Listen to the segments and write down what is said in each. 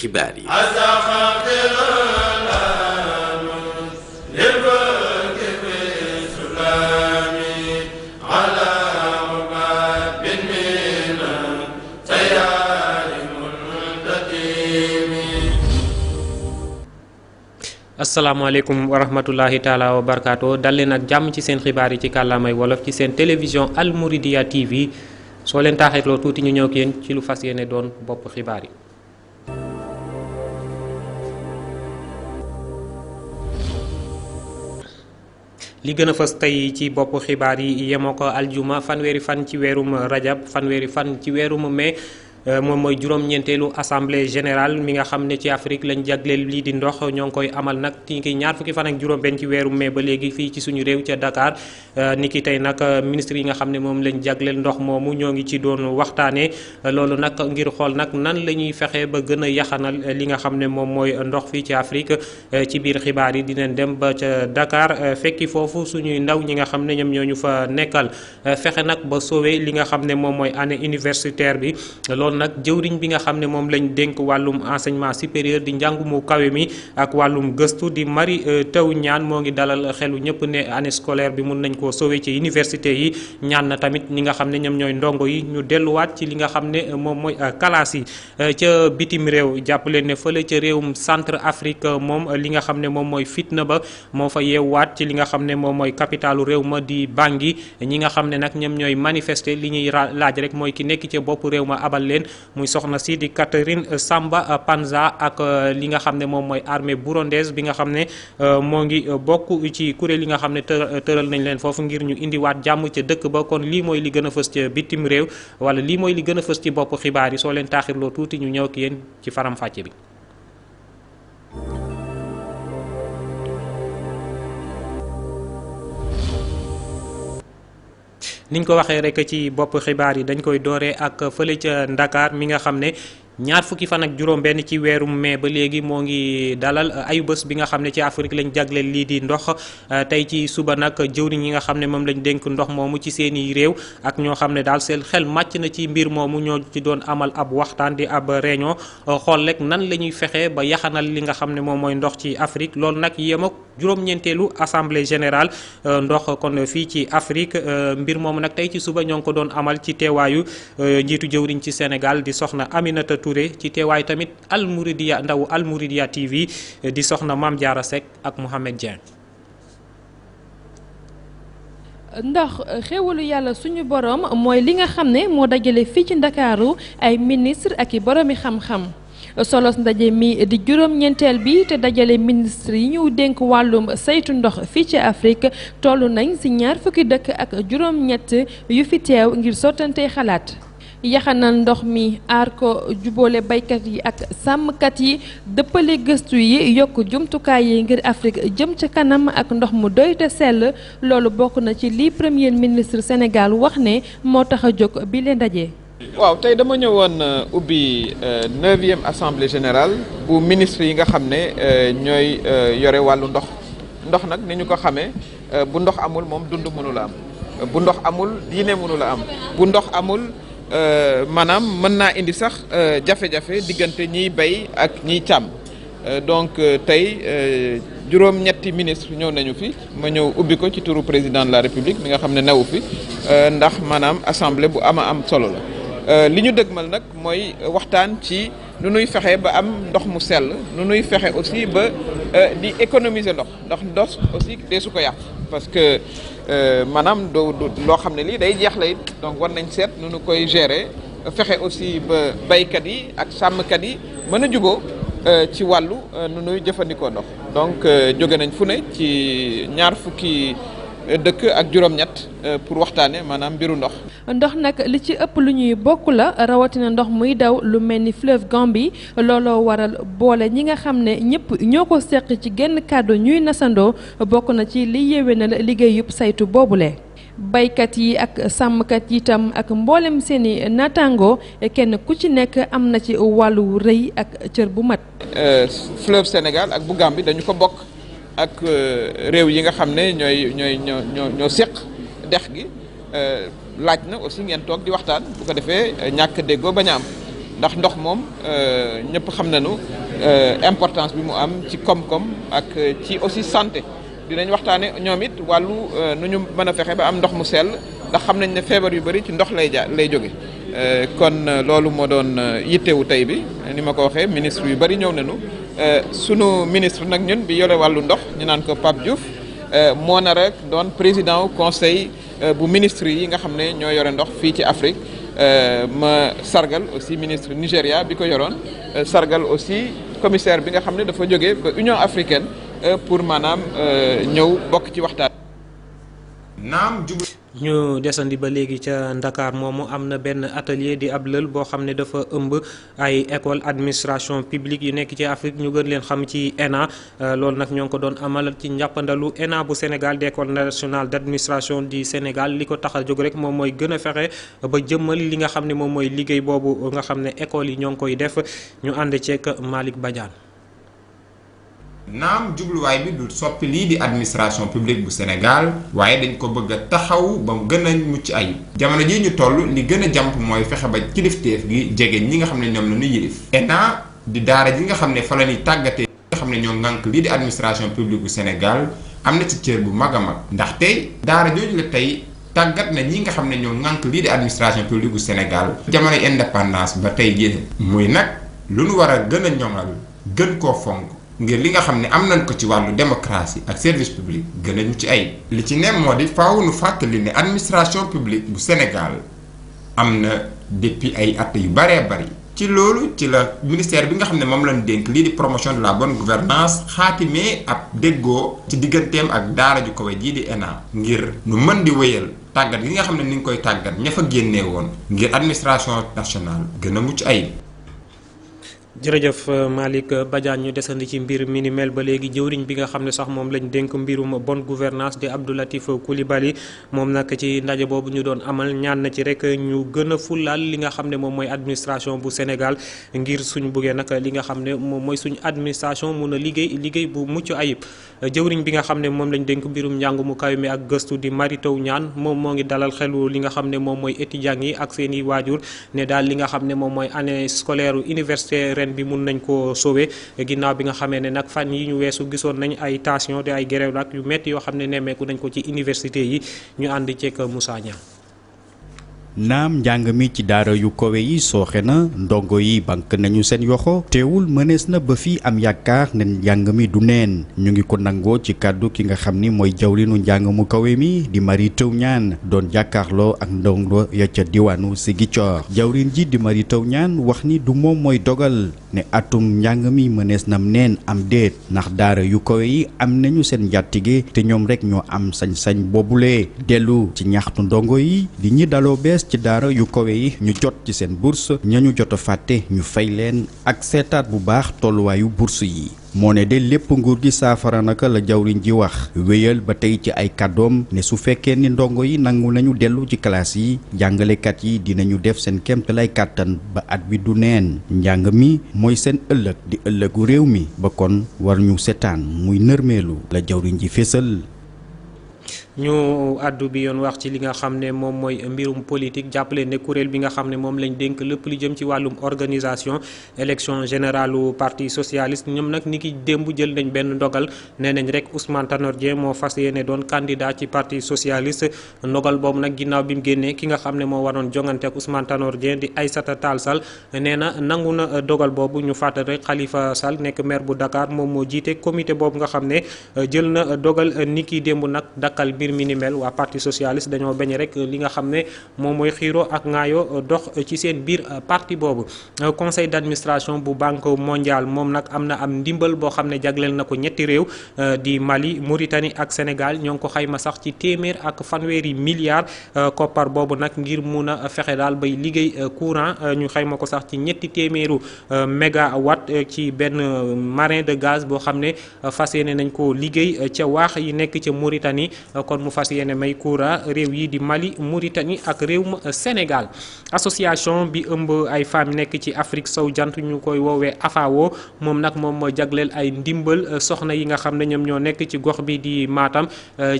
xibaar yi. asalaamaaleykum wa rahmatullahi taala wa barakaatu dal leen ak jàmm ci seen xibaar yi ci kàllaamay wolof ci seen télévision Al Mouridiyyah TV soo leen taaxeetloo tuuti ñu ñëw ak yéen ci lu fas yéene doon bopp xibaar yi. li gën a fës tey ci bopp xibaar yi yemoo ko aljuma fanweeri fan ci weerum rajab fanweeri fan ci weerum mai. moom mooy juróom-ñeenteelu assemblée générale mi nga xam ne ci Afrique lañ jagleel lii di ndox ñoo ngi koy amal nag ci ñaar fukki fan ak juróom-benn ci weeru mai ba léegi fii ci suñu réew ca Dakar ni ki tey nag ministre yi nga xam ne moom lañ jagleel ndox moomu ñoo ngi ci doon waxtaanee loolu nag ngir xool nag nan la ñuy fexe ba gën a yaxanal li nga xam ne moom mooy ndox fii ci Afrique ci biir xibaar yi dinañ dem ba ca Dakar fekki foofu suñuy ndaw ñi nga xam ne ñoom ñoo ñu fa nekkal fexe nag ba sauver li nga xam ne moom mooy année universitaire bi nag jëwriñ bi nga xam ne moom lañ dénk wàllum enseignement supérieur di njàng mu kawe mi ak wàllum gëstu di Mary Teuw Niane moo ngi dalal xelu ñëpp ne année scolaire bi mun nañ koo sauver ci université yi ñaan na tamit ñi nga xam ne ñoom ñooy ndongo yi ñu delluwaat ci li nga xam ne moom mooy classe yi ca bitim réew jàpp leen ne fële ca réewum centre Afrique moom li nga xam ne moom mooy fitna ba moo fa yeewaat ci li nga xam ne moom mooy capitalu réew ma di Bangui ñi nga xam ne nag ñoom ñooy manifester li ñuy laaj rek mooy ki nekk ca bopp réew ma abal leen muy soxna si di Catherine Samba Panza ak li nga xam ne moom mooy armée burundaise bi nga xam ne moo ngi bokk ci kuréel yi nga xam ne tëral nañ leen foofu ngir ñu indiwaat jàmm ca dëkk ba kon lii mooy li gën a fës ca bitim réew wala lii mooy li gën a fës ci bopp xibaar yi soo leen taaxirloo tuuti ñu ñëw ak yéen ci faram-fàcce bi. niñ ko waxee rek ci bopp xibaar yi dañ koy dooree ak fële ca Ndakaar mi nga xam ne ñaar fukki fan ak juróom-benn ci weerum mai ba léegi moo ngi dalal ayu bés bi nga xam ne ci Afrique lañ jagleel lii di ndox tey ci suba nag jëwriñ yi nga xam ne moom lañ dénk ndox moomu ci seeni réew ak ñoo xam ne daal seen xel màcc na ci mbir moomu ñoo ci doon amal ab waxtaan di ab réunion xool rek nan la ñuy fexe ba yaxanal li nga xam ne moom mooy ndox ci Afrique loolu nag yem ak juróom-ñeenteelu assemblée générale ndox kon fii ci Afrique mbir moomu nag tey ci suba ñoo ngi ko doon amal ci teewaayu njiitu jëwriñ ci Sénégal di soxna Aminata Touré ci teewaay tamit Al Mouridiyyah ndaw Al Mouridiyyah TV di soxna Mame Diarra Seck ak Mohamed Dieng. ndax xéwalu yàlla suñu borom mooy li nga xam ne moo dajale fii ci Ndakaaru ay ministre ak i boromi xam-xam solos ndaje mi di juróom-ñeenteel bi te dajale ministre yi ñu dénk wàllum saytu ndox fii ci Afrique toll nañ ci ñaar fukki dëkk ak juróom-ñett yu fi teew ngir sottante xalaat. yaxanal ndox mi aar ko jubóole baykat yi ak sàmmkat yi dëppale gëstu yi yokk jumtukaay yi ngir Afrique jëm ca kanam ak ndox mu doy te sell loolu bokk na ci li premier ministre Sénégal wax ne moo tax a jóg bi leen ndaje. waaw tey dama ñëwoon ubbi 9e assemblée générale bu ministre yi nga xam ne ñooy yore wàllu ndox nag ni ñu ko xamee bu ndox amul moom dund mënu la am bu ndox amul diine mënu la am bu ndox amul. maanaam mën naa indi sax jafe-jafe diggante ñiy bay ak ñiy càmm donc tey juróom-ñetti ministre ñëw nañu fi ma ñëw ubbi ko ci turu président de la république mi nga xam ne newu fi ndax maanaam assemblée bu am solo la li ñu dëgmal nag mooy waxtaan ci nu nuy fexe ba am ndox mu sell nu nuy fexe aussi ba di économiser ndox aussi dee su ko yàq parce que maanaam loo xam ne lii day jeex la it donc war nañ seet nu nu koy gérer fexe aussi ba baykat yi ak sàmmkat yi mën a juboo ci wàllu nu nuy jëfandikoo ndox donc jóge nañ fu ne ci ñaar fukki dëkk ak juróom-ñett pour waxtaane maanaam mbiru ndox. ndox nag li ci ëpp lu ñuy bokk la rawatina ndox muy daw lu mel ni fleuve Gambie looloo waral boole ñi nga xam ne ñëpp ñoo ko seq ci genn kàddu ñuy nasandoo bokk na ci li yéwénal liggéey yëpp saytu boobule. baykat yi ak sàmmkat yi itam ak mboolem seeni naataango kenn ku ci nekk am na ci wàllu rëy ak cër bu mat. fleuve Sénégal ak bu Gambie dañu ko bokk. ak réew yi nga xam ne ñoo séq dex gi laaj na aussi ngeen toog di waxtaan bu ko defee ñàkk déggoo bañ a am ndax ndox moom ñëpp xam nañu importance bi mu am ci koom-koom ak ci aussi santé. dinañ waxtaane ñoom it wàllu nu ñu mën a fexe ba am ndox mu sell ndax xam nañ ne feebar yu bëri ci ndox lay jóge kon loolu moo doon yittewu tey bi ni ma ko waxee ministre yu bëri ñëw nañu sunu ministre nag ñun bi yore wàllu ndox ñu naan ko Pape Diouf moo na rek doon président conseil bu ministre yi nga xam ne ñoo yore ndox fii ci Afrique ma sargal aussi ministre Nigéria bi ko yoroon sargal aussi commissaire bi nga xam ne dafa jóge ba Union africaine pour maanaam ñëw bokk ci waxtaan. naam jublu. ñu desandi ba léegi ca Ndakaar moomu am na benn atelier di ab lël boo xam ne dafa ëmb ay école administration publique yu nekk ci Afrique ñu gën leen xam ci ENA loolu nag ñoo ngi ko doon amal ci njàppandalu ENA bu Sénégal di école nationale d' administration du Sénégal li ko tax a jóg rek moom mooy gën a fexe ba jëmmal li nga xam ne moom mooy liggéey boobu nga xam ne école yi ñoo ngi koy def ñu ànd ceeg Malick Badiane. naam jubluwaay bi du soppi lii di administration publique bu Sénégal waaye dañ ko bëgg a taxaw ba mu gën a mucc ayib jamono jii ñu toll li gën a jàmp mooy fexe ba kilifteef gi jege ñi nga xam ne ñoom la ñu yilif ENA di daara ji nga xam ne fa la ñuy tàggatee nga xam ne ñoo ŋànk lii di administration publique bu Sénégal am na ci cër bu mag a mag ndax tey daara jooju la tey tàggat na ñi nga xam ne ñoo ŋànk lii di administration publique bu Sénégal jamono indépendance ba tey jii muy nag lu nu war a gën a ñoŋal gën koo fonk ngir li nga xam ne am nañ ko ci wàllu démocratie ak service public gën a ñu ci ay li ci ne moo di faaw nu fàttali ne administration publique bu Sénégal am na depuis ay at yu baree bari ci loolu ci la ministère bi nga xam ne moom lañ dénk lii di promotion de la bonne gouvernance xaatimee ab déggoo ci digganteem ak daara ju kawe jii di ENA ngir nu mën di wéyal tàggat gi nga xam ne ni ngi koy tàggat ña fa génnee woon ngir administration nationale gën a mucc ayib. jërëjëf Malick Badiane ñu desandi ci mbir mi ni mel ba léegi jëwriñ bi nga xam ne sax moom lañ dénk mbirum bonne gouvernance di Abdou Latif Coulibaly moom nag ci ndaje boobu ñu doon amal ñaan na ci rek ñu gën a fullaal li nga xam ne moom mooy administration bu Sénégal ngir suñu buggee nag li nga xam ne moom mooy suñu administration mun a liggéey bu mucc ayib jëwriñ bi nga xam ne moom lañ dénk mbirum njàng mu kaw mi ak gëstu di Mary Teuw Niane moom moo ngi dalal xelu li nga xam ne moom mooy étudiants yi ak seen i waajur ne daal li nga xam ne moom mooy année scolaire université ren bi mun nañ koo sauver ginnaaw bi nga xamee ne nag fan yi ñu weesu gisoon nañ ay tension di ay grève ak yu metti yoo xam ne nemmeeku nañ ko ci université yi ñu ànd ceeg Moussa Niang. naam njàng mi ci daara yu kawe yi sooxe na ndongo yi bank nañu seen yoxo teewul mënees na ba fii am yaakaar ne njàng mi du neen ñu ngi ko nangoo ci kàddu ki nga xam ni mooy jawrinu njàng mu kawe mi di Mary Teuw Niane doon jàkkaarloo ak ndongo ya ca diwaanu Ziguinchor jawrin ji di Mary Teuw Niane wax ni du moom mooy dogal ne atum njàng mi mënees nam neen am déet ndax daara yu kawe yi am nañu seen njàttige te ñoom rek ñoo am sañ-sañ boobule dellu ci ñaxtu ndongo yi di ñi daloo bees ci daara yu kawe yi ñu jot ci seen bourse ñañu jot a fàtte ñu fay leen ak seetaat bu baax tolluwaayu bourse yi moo ne de lépp nguur gi saafara naka la jawriñ ji wax wéyal ba tey ci ay kàddoom ne su fekkee ni ndongo yi nangu nañu dellu ci classe yi jàngalekat yi dinañu def seen kéemtalaay kàttan ba at bi du neen njàng mi mooy seen ëllëg di ëllëgu réew mi ba kon war ñu seetaan muy nërmeelu la jawriñ ji fésal ñu àddu bi yoon wax ci li nga xam ne moom mooy mbirum politique jàppale ne kuréel bi nga xam ne moom lañ dénk lépp li jëm ci wàllum organisation élection générale u parti socialiste ñoom nag ni ki démb jël nañ benn ndogal nee nañ rek Ousmane Tanor Dieng moo fas yéene doon candidat ci parti socialiste ndogal boobu nag ginnaaw bi mu génnee ki nga xam ne moo waroon jongante ak Ousmane Tanor Dieng di Aïssata Tall Sall nee na nangu na dogal boobu ñu fàttali rek Khalifa Sall nekk maire bu Dakar moom moo jiite comité boobu nga xam ne jël na dogal ni ki démb nag dakkal mbir mi ni mel waa parti socialiste dañoo bañ rek li nga xam ne moom mooy xiiro ak ŋaayoo dox ci seen biir parti boobu conseil d'administration bu banque mondiale moom nag am na am ndimbal boo xam ne jagleel na ko ñetti réew di Mali Mauritanie ak Sénégal ñoo ngi ko xayma sax ci téeméer ak fanweeri milliards koppar boobu nag ngir mun a fexe daal bay liggéey courant ñu xayma ko sax ci ñetti téeméeru mégawatt ci benn marin de gaz boo xam ne fas yéene nañ ko liggéey ca waax yi nekk ca Mauritanie kon mu fas yéene may courant réew yi di Mali Mauritanie ak réewum Sénégal. association bi ëmb ay femmes nekk ci Afrique sowu jant ñu koy woowee AFAO moom nag moom moo jagleel ay ndimbal soxna yi nga xam ne ñoom ñoo nekk ci gox bi di Matam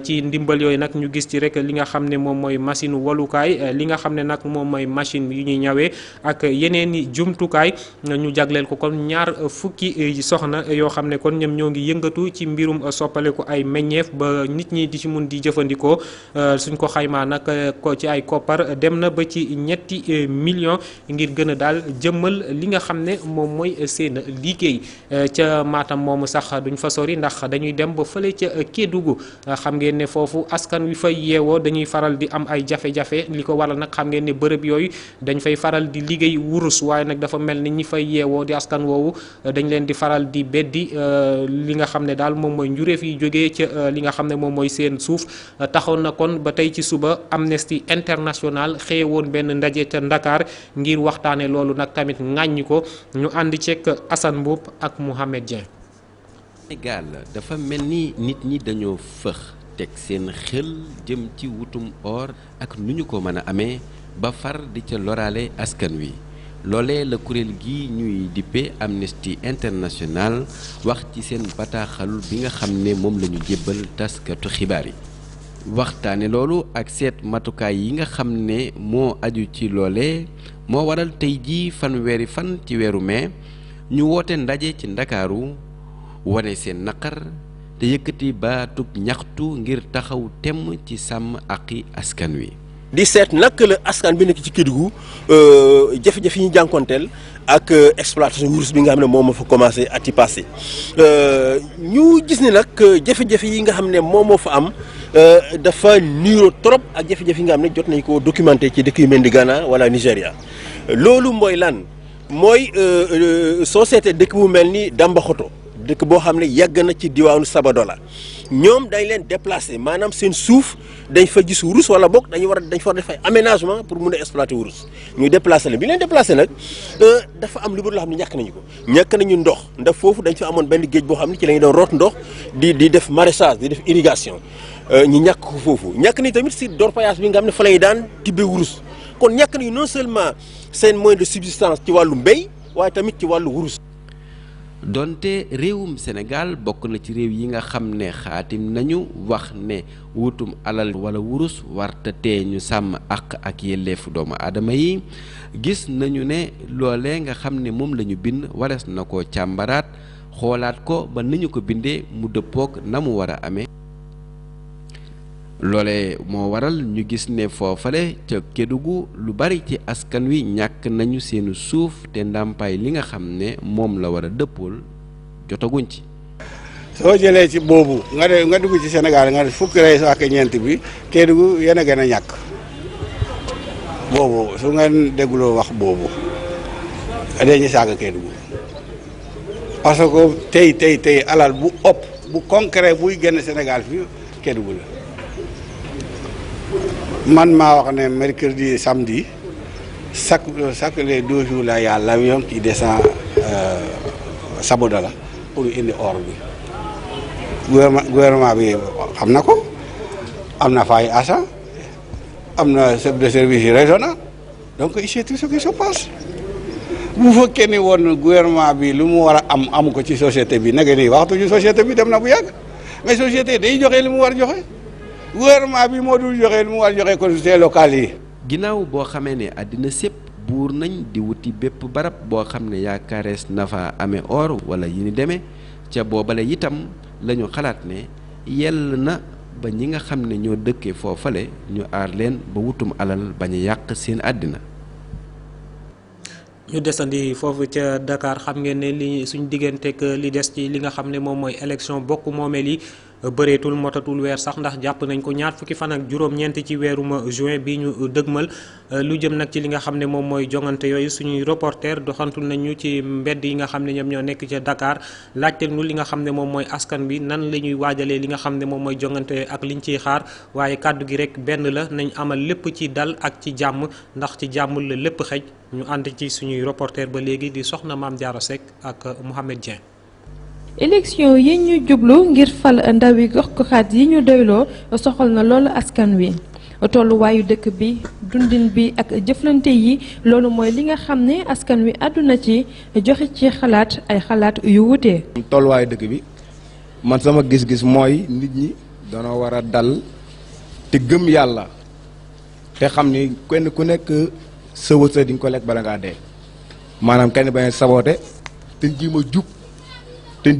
ci ndimbal yooyu nag ñu gis ci rek li nga xam ne moom mooy machine walukaay li nga xam ne nag moom mooy machine yu ñuy ñawee ak yeneen i jumtukaay ñu jagleel ko kon ñaar fukki soxna yoo xam ne kon ñoom ñoo ngi yëngatu ci mbirum soppaleku ay meññeef ba nit ñi di ci mun di jëfandikoo suñ ko xaymaa nag ko ci ay koppar dem na ba ci ñetti millions ngir gën a daal jëmmal li nga xam ne moom mooy seen liggéey ca Matam moomu sax duñ fa sori ndax dañuy dem ba fële ca Kédougou xam ngeen ne foofu askan wi fay yeewoo dañuy faral di am ay jafe-jafe li ko waral nag xam ngeen ne bërëb yooyu dañ fay faral di liggéey wurus waaye nag dafa mel ni ñi fay yeewoo di askan woowu dañ leen di faral di beddi li nga xam ne daal moom mooy njuréef yi jógee ca li nga xam ne moom mooy seen suuf taxoon na kon ba tey ci suba Amnesty International xëyewoon benn ndaje ca Dakar ngir waxtaane loolu nag tamit ŋàññi ko ñu ànd ceeg Assane Mboup ak Mouhamed Dieng. Sénégal dafa mel ni nit ñi dañoo fëx teg seen xel jëm ci wutum or ak nu ñu ko mën a amee ba far di ca loraale askan wi loolee la kuréel gi ñuy dippe Amnesty International wax ci seen bataaxal bi nga xam ne moom la ñu jébbal taskatu xibaar yi waxtaane loolu ak seet matukaay yi nga xam ne moo aju ci loolee moo waral tey jii fanweeri fan ci weeru mai ñu woote ndaje ci Ndakaaru wane seen naqar te yëkkati baatub ñaxtu ngir taxaw temm ci sàmm aqi askan wi. di seet naka la askan bi nekk ci Kédougou jafe-jafe yi ñu jànkonteel ak exploitation wurus bi nga xam ne moom moo fa commencé at yi passé ñu gis ni nag jafe-jafe yi nga xam ne moom moo fa am dafa niiroo trop ak jafe-jafe yi nga xam ne jot nañ ko documenté ci dëkk yu mel ni Ghana wala Nigéria loolu mooy lan mooy soo seetee dëkk bu mel ni Dambaxoto dëkk boo xam ne yàgg na ci diwaanu Sabadola ñoom dañ leen déplacé maanaam seen suuf dañ fa gis wurus wala boog dañ fa war def ay aménagement pour mun a exploiter wurus ñu déplacé leen bi leen déplacé nag dafa am lu bëri loo xam ne ñàkk nañu ndox ndax foofu dañ fa amoon benn géej boo xam ne ci la ñu doon root ndox di def maraîchage di def irrigation ñu ñàkk ko foofu ñàkk nañu tamit si dorpaillage bi nga xam ne fa la ñu daan tibbee wurus kon ñàkk nañu non seulement seen moyen de subsistance ci wàllu mbéy waaye tamit ci wàllu wurus. donte réewum Sénégal bokk na ci réew yi nga xam ne xaatim nañu wax ne wutum alal wala wurus warta tee ñu sàmm ak yelleefu doomu aadama yi gis nañu ne loolee nga xam ne moom la ñu bind warees na ko càmbaraat xoolaat ko ba nañu ko bindee mu dëppook na mu war a amee loole moo waral ñu gis ne foofale ca Kédougou lu bari ci askan wi ñàkk nañu seenu suuf te ndàmpaay li nga xam ne moom la war a dëppool jotaguñ ci. soo jëlee ci boobu nga dugg ci Sénégal nga fukki rey ak ñeent bi Kédougou yéen a gën a ñàkk boobu su ngeen dégloo wax boobu dañuy saaga Kédougou parce que tey alal bu ëpp bu concret buy génn Sénégal fii Kédougou la. man maa wax ne mercredi samedi chaque les 2 jours là y a l'avion qui descend Sabodola pour indi or bi gouvernement bi xam na ko am na fay agent am na chef de service régional donc il sait tout ce qui se passe bu fekkee ni woon gouvernement bi lu mu war a amu ko ci société bi nag nii waxtuñu société bi dem na bu yàgg mais société day joxe li mu war joxe. gouvernement bi moo dul joxe lu mu war joxe collectivités locales yi. ginnaaw boo xamee ne àddina sépp buur nañ di wuti bépp barab boo xam ne yaakaarees na fa amee or wala yi ni demee ca boobale itam la ñu xalaat ne yell na ba ñi nga xam ne ñoo dëkkee foofale ñu aar leen ba wutum alal bañ a yàq seen àddina. ñu desandi foofu ca Dakar xam ngeen ne li suñ digganteeg li des ci li nga xam ne moom mooy élection bokk moomeel yi bëreetul motatul weer sax ndax jàpp nañ ko ñaar fukki fan ak juróom-ñeent ci weerum juin bi ñu dëgmal lu jëm nag ci li nga xam ne moom mooy jongante yooyu suñuy reporter doxantul nañu ci mbedd yi nga xam ne ñoom ñoo nekk ca Dakar laajte nu li nga xam ne moom mooy askan bi nan la ñuy waajalee li nga xam ne moom mooy jongante ak liñ ciy xaar waaye kàddu gi rek benn la nañ amal lépp ci dal ak ci jàmm ndax ci jàmm la lépp xëj ñu ànd ci suñuy reporter ba léegi di soxna Mame Diarra Seck ak Mouhamed Dieng. élection yi ñu jublu ngir fal ndawi gox-goxaat yi ñu doyloo soxal na loolu askan wi tolluwaayu dëkk bi dundin bi ak jëflante yi loolu mooy li nga xam ne askan wi àdduna ci joxe ci xalaat ay xalaat yu wute. tolluwaayu dëkk bi man sama gis-gis mooy nit ñi danoo war a dal te gëm yàlla te xam ni kenn ku nekk sa wërsëg di nga ko lekk bala ngaa dee maanaam kenn bañ a saboote te jiima jub te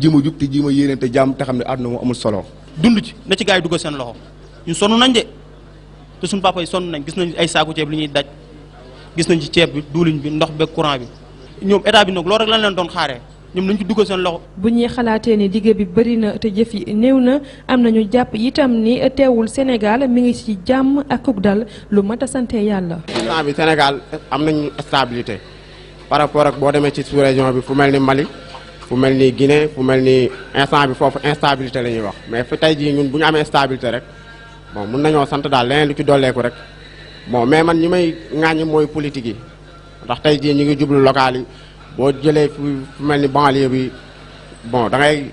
jiima yéene te jàmm te xam ne àdduna moo amul solo. dund ci na ci gaa yi duggal seen loxo ñun sonn nañ de te suñu papa yi sonn nañ gis nañ ay saaku ceeb li ñuy daj gis nañ ci ceeb bi duuliñ bi ndox beeg courant bi ñoom état bi nag loolu rek lañ leen doon xaaree ñoom nañ ci duggal seen loxo. bu ñuy xalaatee ni liggéey bi bëri na te jëf yi néew na am nañu jàpp itam ni teewul Sénégal mi ngi ci jàmm ak kuk dal lu mat a sante yàlla. instant bi Sénégal am nañu stabilité par rapport ak boo demee ci sous-région bi fu mel ni Mali fu mel ni Guinée fu mel ni instant bi foofu instabilité la ñuy wax mais fi tey jii ñun bu ñu amee stabilité rek bon mun nañoo sant daal leneen lu ci dolleeku rek bon mais man ñi may ŋàññi mooy politique yi ndax tey jii ñu ngi jublu local yi boo jëlee fu mel ni banlieue bi bon da ngay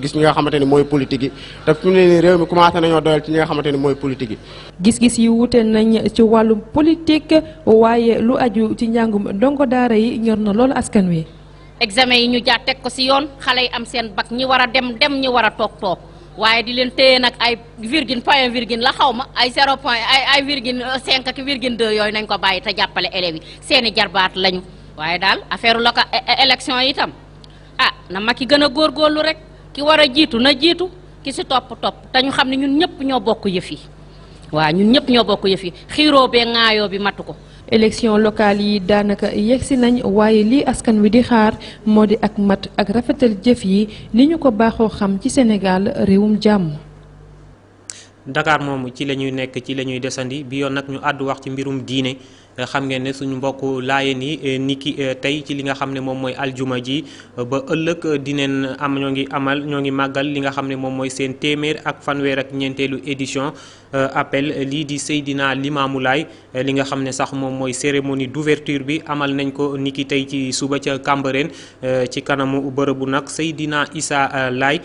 gis ñi nga xamante ni mooy politique yi te fi mu ne nii réew mi commencé nañoo doyal ci ñi nga xamante ni mooy politique yi. gis-gis yi wuute nañ ci wàllum politique waaye lu aju ci njàngum ndongo daara yi ñor na loolu askan wi. examen yi ñu jaar teg ko ci yoon xale yi am seen bac ñi war a dem ñi war a toog waaye di leen téye nag ay point virgule la xaw ma ay 0 point ay virgule 5 ak virgule 2 yooyu nañ ko bàyyi te jàppale élèves yi seeni jarbaat lañu waaye daal affaire local élection yi itam na Macky gën a góorgóorlu rek ki war a jiitu na jiitu ki ci topp te ñu xam ne ñun ñëpp ñoo bokk yëf yi waaw ñun ñëpp ñoo bokk yëf yi xiiroo bee ŋaayoo bi matu ko. élection locale yi daanaka yegsi nañ waaye lii askan wi di xaar moo di ak mat ak rafetal jëf yi ni ñu ko baaxoo xam ci Sénégal réewum jàmm. Dakar moom ci la ñuy nekk ci la ñuy desandi bi yoon nag ñu àddu wax ci mbirum diine xam ngeen ne suñu mbokk laayeen yi niki tey ci li nga xam ne moom mooy aljuma ji ba ëllëg dineen ñoo ngi màggal li nga xam ne moom mooy seen téeméer ak fanweer ak ñeenteelu édition appel lii di Seydina Limaamu Laay li nga xam ne sax moom mooy cérémonie d'ouverture bi amal nañ ko niki tey ci suba ca Cambérène ci kanamu bërëbu nag Seydina Issa Laay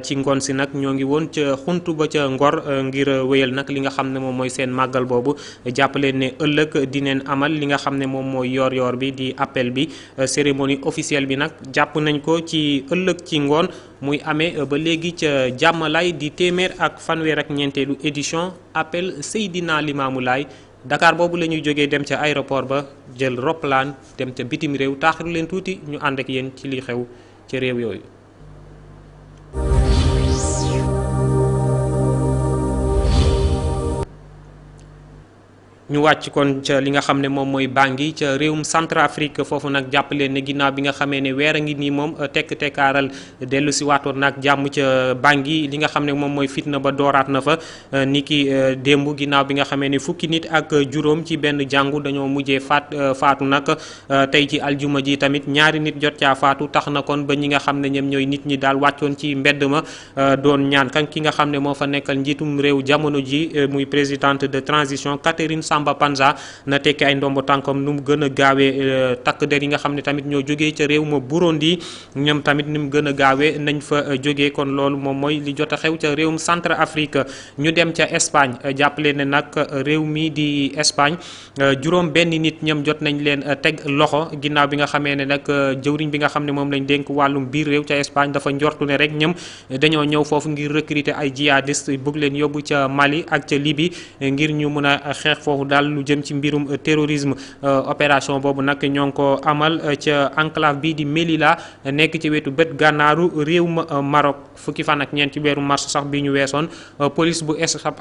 ci ngoon si nag ñoo ngi woon ca xuntu ba ca Ngor ngir wéyal nag li nga xam ne moom mooy seen màggal boobu jàppaleen ne ëllëg dineen amal li nga xam ne moom mooy yor bi di appel bi cérémonie officielle bi nag jàpp nañ ko ci ëllëg ci ngoon muy amee ba léegi ca Jàmmalaay di téeméer ak fanweer ak ñeenteelu édition appel Seydina Limaamu Laay Dakar boobu la ñuy jógee dem ca aéroport ba jël roplaan dem ca bitim réew taaxiru leen tuuti ñu ànd ak yéen ci li xew ca réew yooyu. ñu wàcc kon ca li nga xam ne moom mooy Bangui ca réewum Centrafrique foofu nag jàpp leen ne ginnaaw bi nga xamee ne weer a ngi nii moom tekkaaral dellu si waatoon nag jàmm ca Bangui li nga xam ne moom mooy fitna ba dooraat na fa ni ki démb ginnaaw bi nga xamee ne fukki nit ak juróom ci benn jàngu dañoo mujjee faatu nag tey ci aljuma ji tamit ñaari nit jot caa faatu tax na kon ba ñi nga xam ne ñoom ñooy nit ñi daal wàccoon ci mbedd ma doon ñaan kan ki nga xam ne moo fa nekkal njiitum réew jamono ji muy présidente de transition Catherine Samba Panza na tekki ay ndombo tànkam nu mu gën a gaawee takk der yi nga xam ne tamit ñoo jógee ca réew ma Burundi ñoom tamit ni mu gën a gaawee nañ fa jógee kon loolu moom mooy li jot a xew ca réewum Centrafrique ñu dem ca Espagne jàppale ne nag réew mi di Espagne juróom benn nit ñoom jot nañ leen teg loxo ginnaaw bi nga xamee ne nag jëwriñ bi nga xam ne moom lañ dénk wàllum biir réew ca Espagne dafa njortu ne rek ñoom dañoo ñëw foofu ngir recruter ay jihadistes bëgg leen yóbbu ca Mali ak ca Libye ngir ñu mun a xeex foofu daal lu jëm ci mbirum terrorisme opération boobu nag ñoo ngi ko amal ca enclave bii di Melilla nekk ci wetu bët gànnaaru réew ma Maroc fukki fan ak ñeent ci weeru mars sax bi ñu weesoon police bu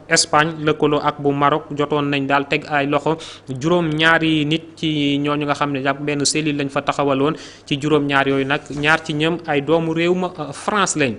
Espagne lëkkaloo ak bu Maroc jotoon nañ daal teg ay loxo juróom ñaari nit ci ñooñu nga xam ne jàpp benn cellule lañ fa taxawaloon ci juróom ñaar yooyu nag ñaar ci ñoom ay doomu réew ma France lañ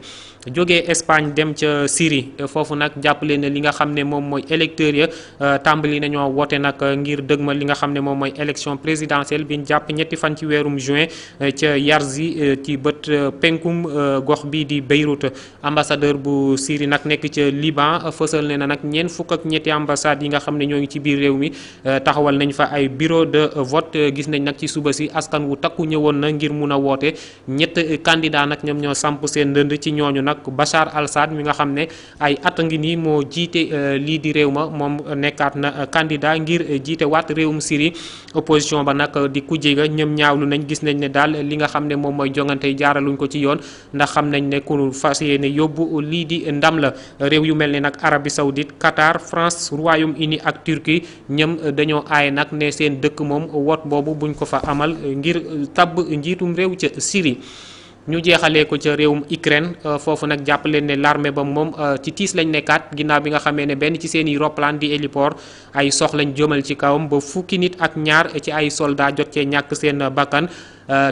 jógee Espagne dem ca Syrie foofu nag jàppale ne li nga xam ne moom mooy électeurs ya tàmbali nañoo woote nag ngir dëgmal li nga xam ne moom mooy élection présidentielle bi ñu jàpp ñetti fan ci weerum juin ca Yarzi ci bët penkum gox bi di Beyrouth. ambassadeur bu Syrie nag nekk ca Liban fësal ne na nag ñeent fukk ak ñetti ambassades yi nga xam ne ñoo ngi ci biir réew mi taxawal nañ fa ay bureau de vote gis nañ nag ci suba si askan wu takku ñëwoon na ngir mun a woote ñett candidat nag ñoom ñoo samp seen ndënd ci ñooñu nag Bachar al-Assad mi nga xam ne ay at a ngi nii moo jiite lii di réew ma moom nekkaat na candidat ngir jiite waat réewum Syrie opposition ba nag di kujje ga ñoom ñaawlu nañ gis nañ ne daal li nga xam ne moom mooy jongante yi jaaraluñ ko ci yoon ndax xam nañ ne ku fas yéene yóbbu lii di ndam la réew yu mel ne nag Arabie Saoudite Qatar France Royaume-Uni ak Turquie ñoom dañoo aaye nag ne seen dëkk moom woot boobu buñ ko fa amal ngir tabb njiitum réew ca Syrie. ñu jeexalee ko ca réewum Ukraine foofu nag jàpp leen ne l'armée ba moom ci tiis lañ nekkaat ginnaaw bi nga xamee ne benn ci seen i roplaan di héliport ay sox lañ jëmal ci kawam ba fukki nit ak ñaar ci ay soldats jot cee ñàkk seen bakkan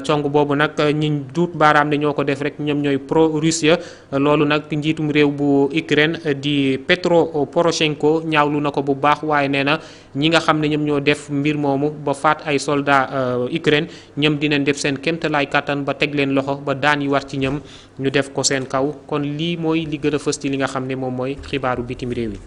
cong boobu nag ñi duut baaraam ne ñoo ko def rek ñoom ñooy pro Russia loolu nag njiitum réew bu Ukraine di Petro Poroshenko ñaawlu na ko bu baax waaye nee na ñi nga xam ne ñoom ñoo def mbir moomu ba faat ay soldats Ukraine ñoom dinañ def seen kéemtalaay kàttan ba teg leen loxo ba daan yi war ci ñoom ñu def ko seen kaw kon lii mooy li gën a fës ci li nga xam ne moom mooy xibaaru bitim réew yi.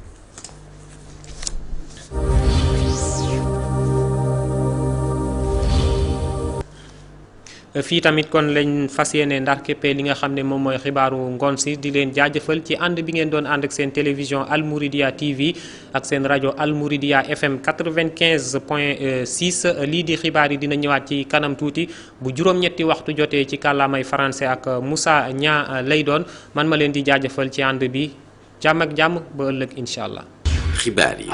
fii tamit kon lañ fas yéene ndar képpee li nga xam ne moom mooy xibaaru ngoon si di leen jaajëfal ci ànd bi ngeen doon ànd ak seen télévision Al Mouridiyyah TV ak seen rajo Al Mouridiyyah FM 95.6 lii di xibaar yi dina ñëwaat ci kanam tuuti bu juróom-ñetti waxtu jotee ci kàllaamay français ak Moussa Nia lay doon man ma leen di jaajëfal ci ànd bi jàmm ak jàmm ba ëllëg incha allah. xibaar yi.